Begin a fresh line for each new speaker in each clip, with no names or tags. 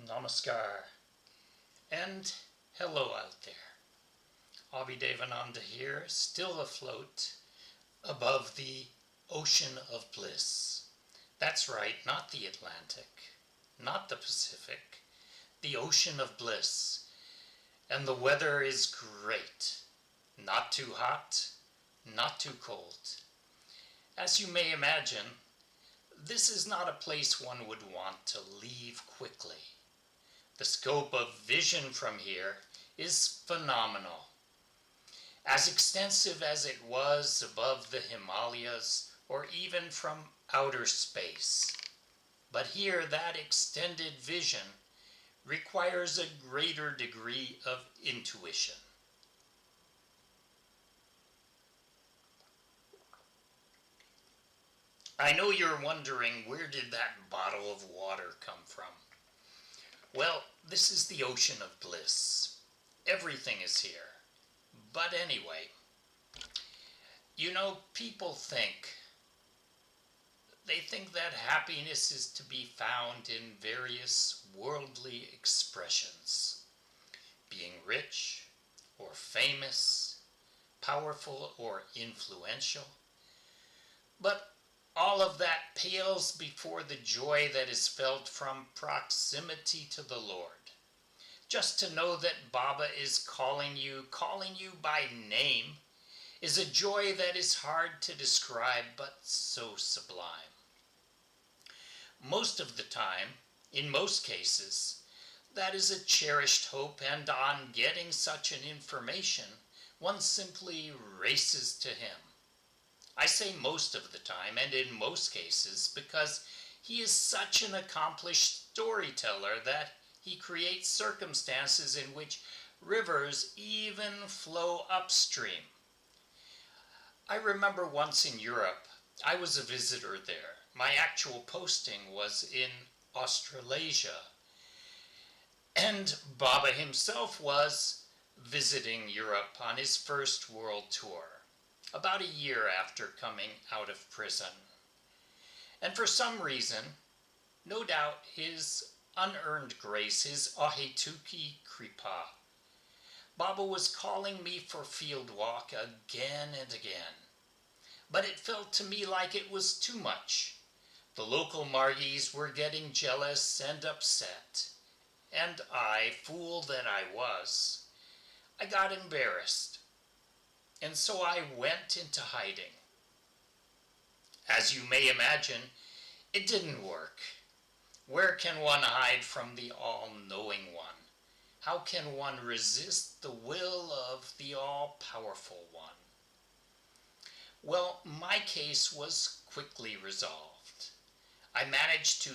Namaskar, and hello out there. Abhidevananda here, still afloat above the Ocean of Bliss. That's right, not the Atlantic, not the Pacific, the Ocean of Bliss. And the weather is great. Not too hot, not too cold. As you may imagine, this is not a place one would want to leave quickly. The scope of vision from here is phenomenal. As extensive as it was above the Himalayas or even from outer space. But here that extended vision requires a greater degree of intuition. I know you're wondering, where did that bottle of water come from? Well, this is the Ocean of Bliss. Everything is here. But anyway, people they think that happiness is to be found in various worldly expressions. Being rich or famous, powerful or influential. But all of that pales before the joy that is felt from proximity to the Lord. Just to know that Baba is calling you by name, is a joy that is hard to describe but so sublime. Most of the time, in most cases, that is a cherished hope, and on getting such an information, one simply races to him. I say most of the time and in most cases because he is such an accomplished storyteller that he creates circumstances in which rivers even flow upstream. I remember once in Europe, I was a visitor there. My actual posting was in Australasia. And Baba himself was visiting Europe on his first world tour, about a year after coming out of prison. And for some reason, no doubt his unearned grace, his ahetuki kripa, Baba was calling me for field walk again and again. But it felt to me like it was too much. The local Margis were getting jealous and upset. And I, fool that I was, I got embarrassed. And so I went into hiding. As you may imagine, it didn't work. Where can one hide from the all-knowing one? How can one resist the will of the all-powerful one? Well, my case was quickly resolved. I managed to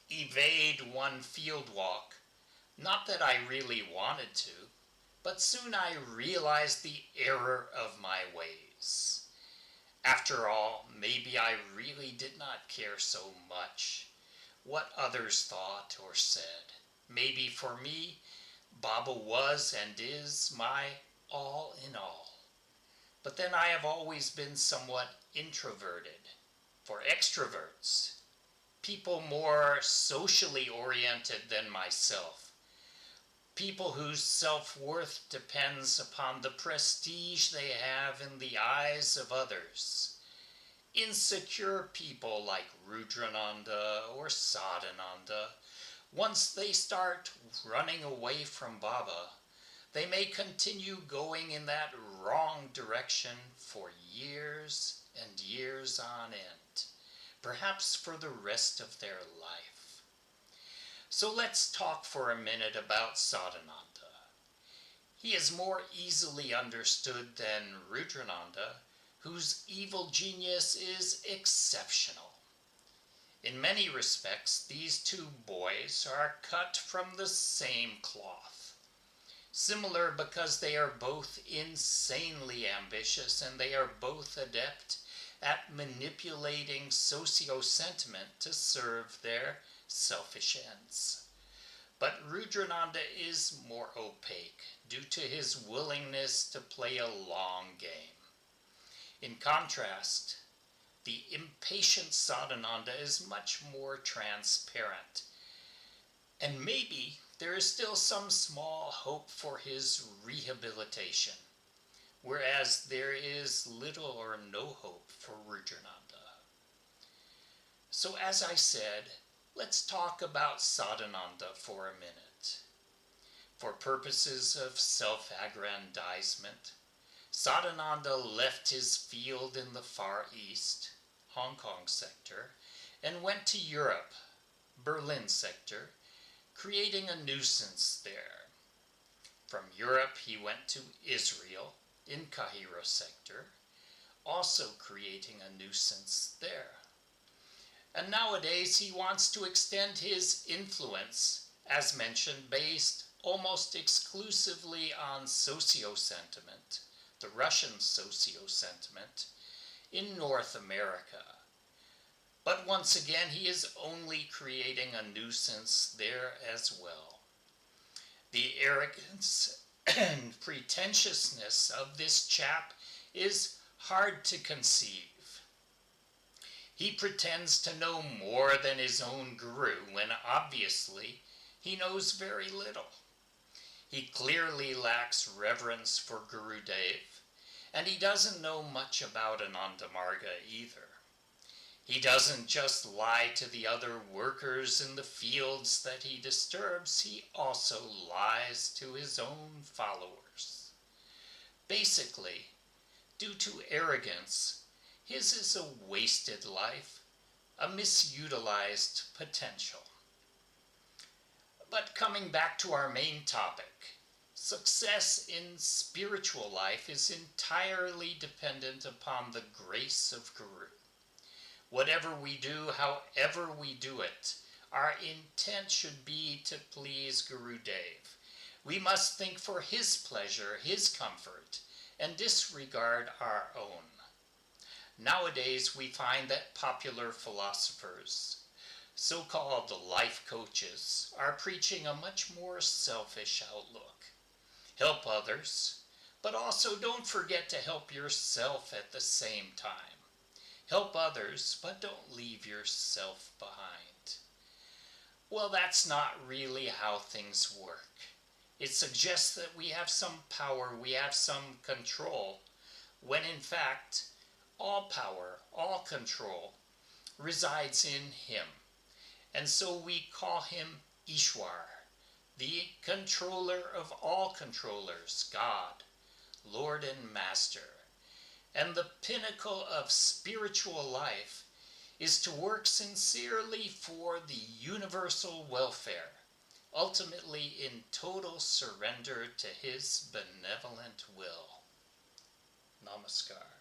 evade one field walk, not that I really wanted to, but soon I realized the error of my ways. After all, maybe I really did not care so much what others thought or said. Maybe for me, Baba was and is my all in all. But then I have always been somewhat introverted. For extroverts, people more socially oriented than myself, people whose self-worth depends upon the prestige they have in the eyes of others. Insecure people like Rudrananda or Sadhananda, once they start running away from Baba, they may continue going in that wrong direction for years and years on end, perhaps for the rest of their life. So let's talk for a minute about Sadhananda. He is more easily understood than Rudrananda, whose evil genius is exceptional. In many respects, these two boys are cut from the same cloth. Similar because they are both insanely ambitious and they are both adept at manipulating socio-sentiment to serve their selfish ends. But Rudrananda is more opaque due to his willingness to play a long game. In contrast, the impatient Sadhananda is much more transparent. And maybe there is still some small hope for his rehabilitation, whereas there is little or no hope for Rujananda. So as I said, let's talk about Sadhananda for a minute. For purposes of self-aggrandizement, Sadhananda left his field in the Far East, Hong Kong sector, and went to Europe, Berlin sector, creating a nuisance there. From Europe he went to Israel, in Cairo sector, also creating a nuisance there. And nowadays he wants to extend his influence, as mentioned, based almost exclusively on socio-sentiment, the Russian socio-sentiment, in North America. But once again, he is only creating a nuisance there as well. The arrogance and pretentiousness of this chap is hard to conceive. He pretends to know more than his own guru when obviously he knows very little. He clearly lacks reverence for Gurudev, and he doesn't know much about Anandamarga either. He doesn't just lie to the other workers in the fields that he disturbs, he also lies to his own followers. Basically, due to arrogance, his is a wasted life, a misutilized potential. But coming back to our main topic, success in spiritual life is entirely dependent upon the grace of Guru. Whatever we do, however we do it, our intent should be to please Gurudev. We must think for his pleasure, his comfort, and disregard our own. Nowadays we find that popular philosophers, so-called life coaches, are preaching a much more selfish outlook. Help others, but also don't forget to help yourself at the same time. Help others, but don't leave yourself behind. Well, that's not really how things work. It suggests that we have some power, we have some control, when in fact, all power, all control resides in him. And so we call him Ishwar, the controller of all controllers, God, Lord and Master. And the pinnacle of spiritual life is to work sincerely for the universal welfare, ultimately in total surrender to his benevolent will. Namaskar.